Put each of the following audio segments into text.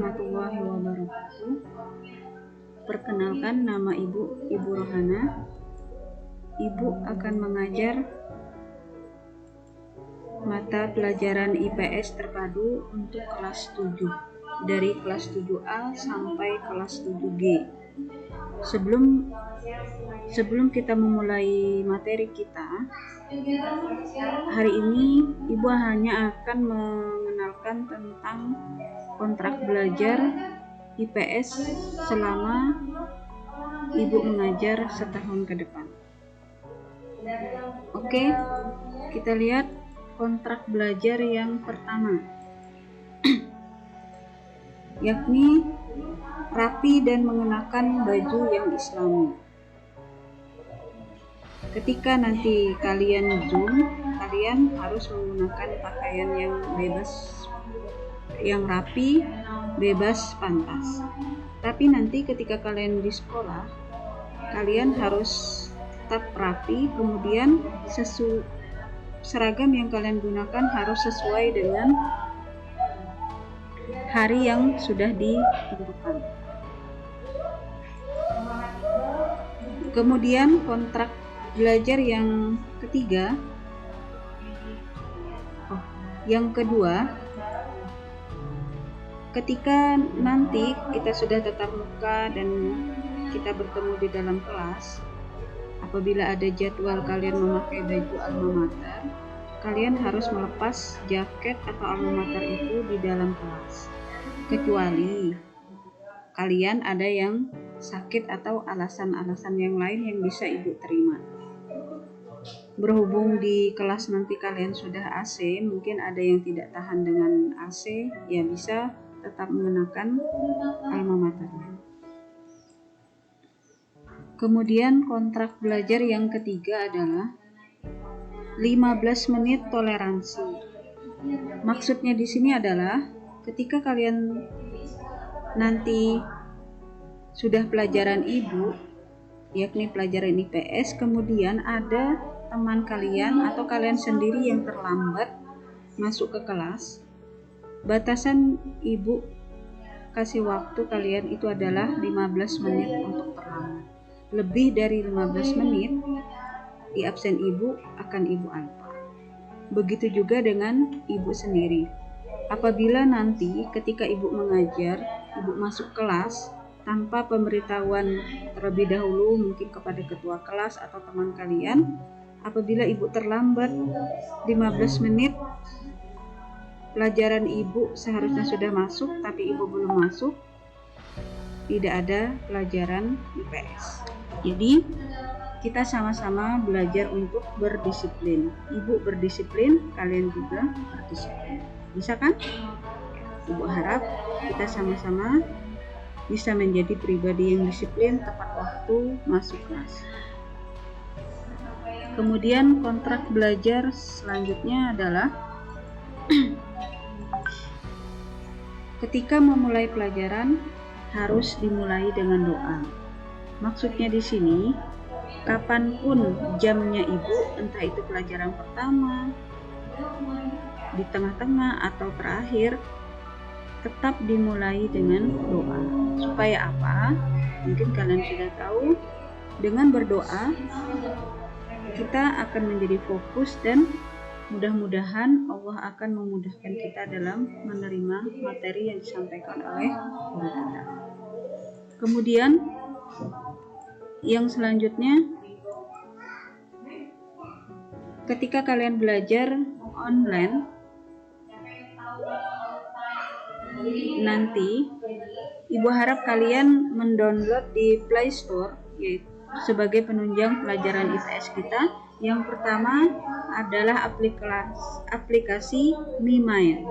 Warahmatullahi wabarakatuh. Perkenalkan, nama Ibu Rohana. Ibu akan mengajar mata pelajaran IPS terpadu untuk kelas 7, dari kelas 7A sampai kelas 7G. Sebelum kita memulai materi kita, hari ini Ibu hanya akan mengenalkan tentang kontrak belajar IPS selama Ibu mengajar setahun ke depan. Oke, kita lihat kontrak belajar yang pertama, yakni rapi dan mengenakan baju yang islami. Ketika nanti kalian Zoom, kalian harus menggunakan pakaian yang bebas, yang rapi, bebas pantas. Tapi nanti ketika kalian di sekolah, kalian harus tetap rapi, kemudian seragam yang kalian gunakan harus sesuai dengan hari yang sudah ditentukan. Kemudian kontrak belajar yang ketiga, yang kedua, ketika nanti kita sudah tatap muka dan kita bertemu di dalam kelas, apabila ada jadwal kalian memakai baju alma mater, kalian harus melepas jaket atau alma mater itu di dalam kelas, kecuali kalian ada yang sakit atau alasan-alasan yang lain yang bisa Ibu terima. Berhubung di kelas nanti kalian sudah AC, mungkin ada yang tidak tahan dengan AC, ya bisa tetap mengenakan alma maternya. Kemudian kontrak belajar yang ketiga adalah 15 menit toleransi. Maksudnya di sini adalah ketika kalian nanti sudah pelajaran Ibu, yakni pelajaran IPS, kemudian ada teman kalian atau kalian sendiri yang terlambat masuk ke kelas, batasan Ibu kasih waktu kalian itu adalah 15 menit untuk terlambat. Lebih dari 15 menit di absen Ibu akan Ibu alpa. Begitu juga dengan Ibu sendiri. Apabila nanti ketika Ibu mengajar, Ibu masuk kelas tanpa pemberitahuan terlebih dahulu, mungkin kepada ketua kelas atau teman kalian, apabila Ibu terlambat 15 menit, pelajaran Ibu seharusnya sudah masuk tapi Ibu belum masuk, tidak ada pelajaran IPS. Jadi kita sama-sama belajar untuk berdisiplin. Ibu berdisiplin, kalian juga berdisiplin. Bisa kan? Ibu harap kita sama-sama bisa menjadi pribadi yang disiplin, tepat waktu masuk kelas. Kemudian kontrak belajar selanjutnya adalah ketika memulai pelajaran harus dimulai dengan doa. Maksudnya di sini, kapanpun jamnya Ibu, entah itu pelajaran pertama, di tengah-tengah atau terakhir, tetap dimulai dengan doa. Supaya apa? Mungkin kalian sudah tahu, dengan berdoa kita akan menjadi fokus dan mudah-mudahan Allah akan memudahkan kita dalam menerima materi yang disampaikan oleh guru kita. Kemudian yang selanjutnya, ketika kalian belajar online nanti, Ibu harap kalian mendownload di Play Store, yaitu sebagai penunjang pelajaran IPS kita. Yang pertama adalah aplikasi MiMind.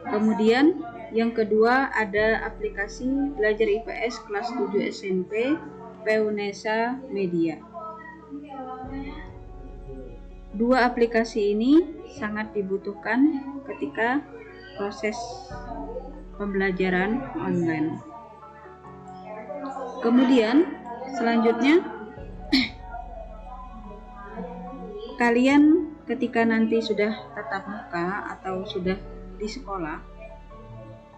Kemudian yang kedua ada aplikasi belajar IPS kelas 7 SMP Peunesa Media. Dua aplikasi ini sangat dibutuhkan ketika proses pembelajaran online. Kemudian selanjutnya, kalian ketika nanti sudah tatap muka atau sudah di sekolah,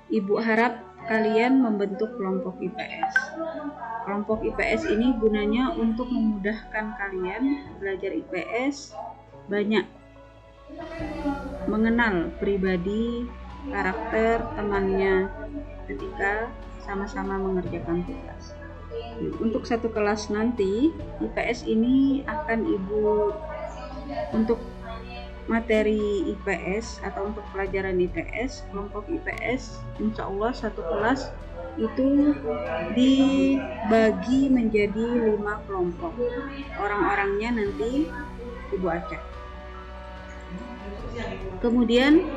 Ibu harap kalian membentuk kelompok IPS. Kelompok IPS ini gunanya untuk memudahkan kalian belajar IPS, banyak mengenal pribadi, karakter temannya ketika sama-sama mengerjakan tugas. Untuk satu kelas nanti, IPS ini akan Ibu untuk materi IPS atau untuk pelajaran IPS, kelompok IPS, insya Allah satu kelas itu dibagi menjadi 5 kelompok. Orang-orangnya nanti Ibu acak. Kemudian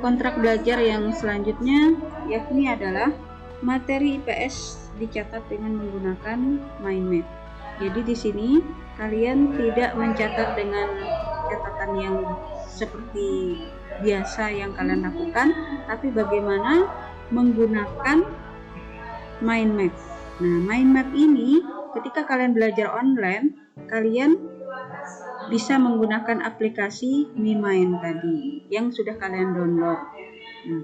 kontrak belajar yang selanjutnya yakni adalah materi IPS dicatat dengan menggunakan mind map. Jadi di sini kalian tidak mencatat dengan catatan yang seperti biasa yang kalian lakukan, tapi bagaimana menggunakan mind map. Nah, mind map ini ketika kalian belajar online, kalian bisa menggunakan aplikasi MiMind tadi yang sudah kalian download. Nah,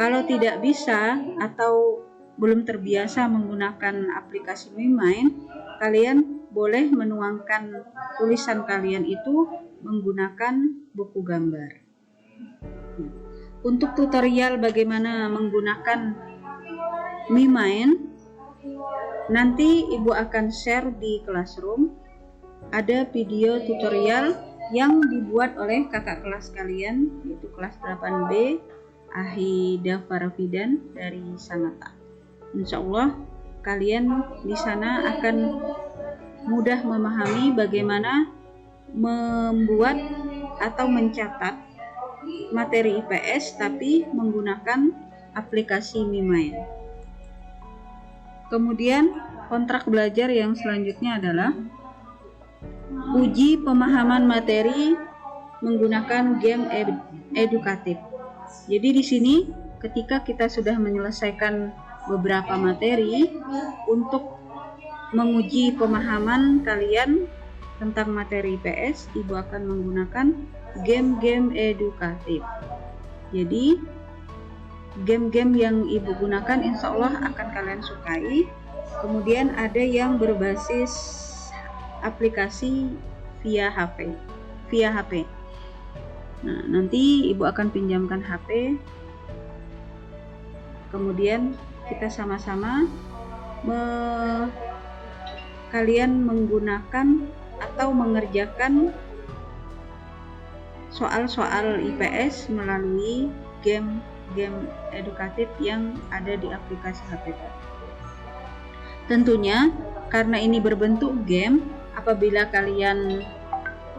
kalau tidak bisa atau belum terbiasa menggunakan aplikasi MiMind, kalian boleh menuangkan tulisan kalian itu menggunakan buku gambar. Untuk tutorial bagaimana menggunakan MiMind, nanti Ibu akan share di Classroom. Ada video tutorial yang dibuat oleh kakak kelas kalian, yaitu kelas 8B, Ahida Farafidan dari Sanata. Insya Allah kalian di sana akan mudah memahami bagaimana membuat atau mencatat materi IPS tapi menggunakan aplikasi MiMind. Kemudian kontrak belajar yang selanjutnya adalah uji pemahaman materi menggunakan game edukatif. Jadi di sini ketika kita sudah menyelesaikan beberapa materi, untuk menguji pemahaman kalian tentang materi IPS, Ibu akan menggunakan game-game edukatif. Jadi game-game yang Ibu gunakan insya Allah akan kalian sukai. Kemudian ada yang berbasis aplikasi via HP. Nah, nanti Ibu akan pinjamkan HP. Kemudian kita sama-sama kalian menggunakan atau mengerjakan soal-soal IPS melalui game edukatif yang ada di aplikasi HP tadi. Tentunya karena ini berbentuk game, apabila kalian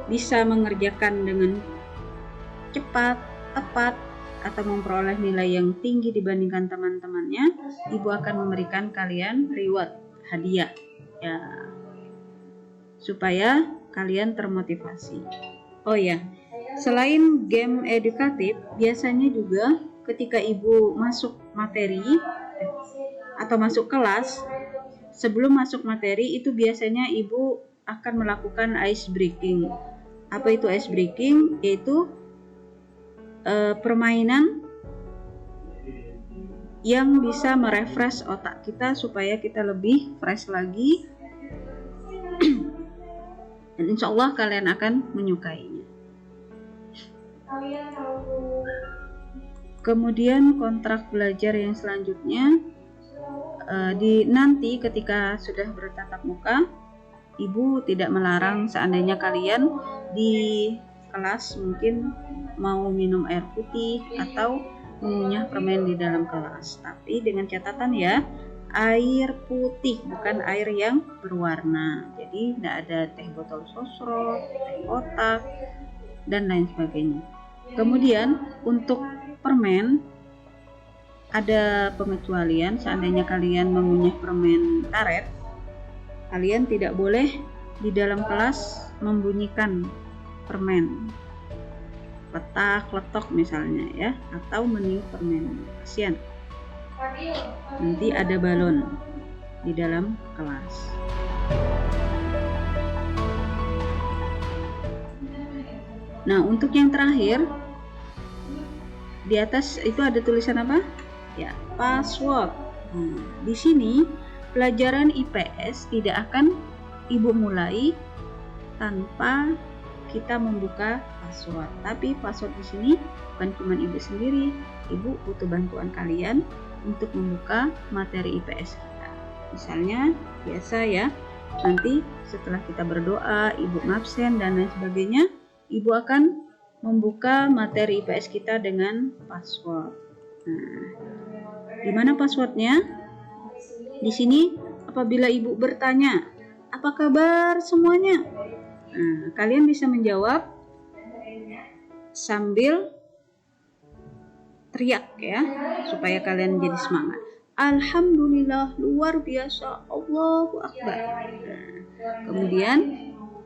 bisa mengerjakan dengan cepat, tepat, atau memperoleh nilai yang tinggi dibandingkan teman-temannya, Ibu akan memberikan kalian reward, hadiah, ya, supaya kalian termotivasi. Oh ya, selain game edukatif, biasanya juga ketika Ibu masuk materi atau masuk kelas, sebelum masuk materi itu biasanya Ibu akan melakukan ice breaking. Apa itu ice breaking? Yaitu permainan yang bisa merefresh otak kita supaya kita lebih fresh lagi. Dan insya Allah kalian akan menyukainya. Kemudian kontrak belajar yang selanjutnya, nanti ketika sudah bertatap muka, Ibu tidak melarang seandainya kalian di kelas mungkin mau minum air putih atau mengunyah permen di dalam kelas, tapi dengan catatan ya, air putih, bukan air yang berwarna. Jadi tidak ada teh botol sosro, teh kotak, dan lain sebagainya. Kemudian untuk permen ada pengecualian. Seandainya kalian mengunyah permen karet, kalian tidak boleh di dalam kelas membunyikan permen, letak, letok misalnya ya, atau meniup permen. Kasihan, nanti ada balon di dalam kelas. Nah, untuk yang terakhir, di atas itu ada tulisan apa? Ya, password. Di sini pelajaran IPS tidak akan Ibu mulai tanpa kita membuka password. Tapi password di sini bukan cuma Ibu sendiri, Ibu butuh bantuan kalian untuk membuka materi IPS kita. Misalnya biasa ya, nanti setelah kita berdoa, Ibu ngabsen dan lain sebagainya, Ibu akan membuka materi IPS kita dengan password. Nah, di mana passwordnya? Di sini apabila Ibu bertanya, apa kabar semuanya? Nah, kalian bisa menjawab sambil teriak ya, supaya kalian jadi semangat. Alhamdulillah, luar biasa, Allahu Akbar. Nah, kemudian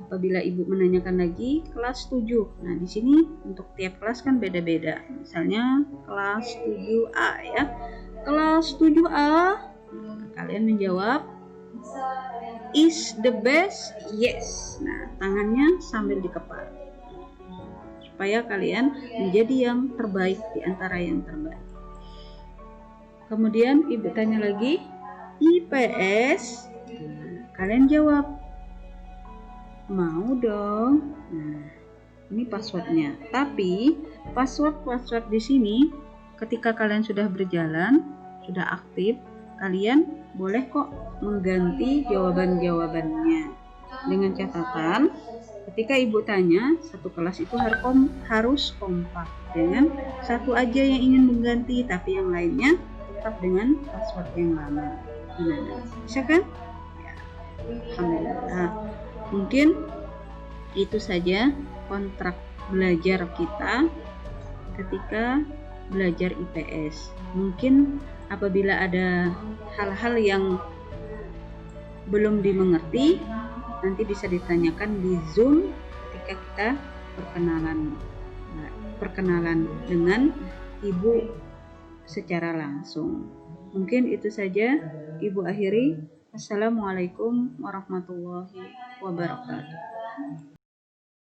apabila Ibu menanyakan lagi kelas 7. Nah, di sini untuk tiap kelas kan beda-beda. Misalnya kelas 7A ya. Kelas 7A, kalian menjawab is the best, yes. Nah, tangannya sambil dikepal supaya kalian menjadi yang terbaik di antara yang terbaik. Kemudian Ibu tanya lagi, IPS. Nah, kalian jawab, mau dong. Nah, ini passwordnya. Tapi password di sini ketika kalian sudah berjalan, sudah aktif, kalian boleh kok mengganti jawaban-jawabannya. Dengan catatan, ketika Ibu tanya, satu kelas itu harus kompak. Jangan satu aja yang ingin mengganti, tapi yang lainnya tetap dengan password yang lama. Nah, bisa kan? Ya, alhamdulillah. Mungkin itu saja kontrak belajar kita ketika belajar IPS. Mungkin apabila ada hal-hal yang belum dimengerti, nanti bisa ditanyakan di Zoom ketika kita perkenalan dengan Ibu secara langsung. Mungkin itu saja Ibu akhiri. Assalamualaikum warahmatullahi wabarakatuh.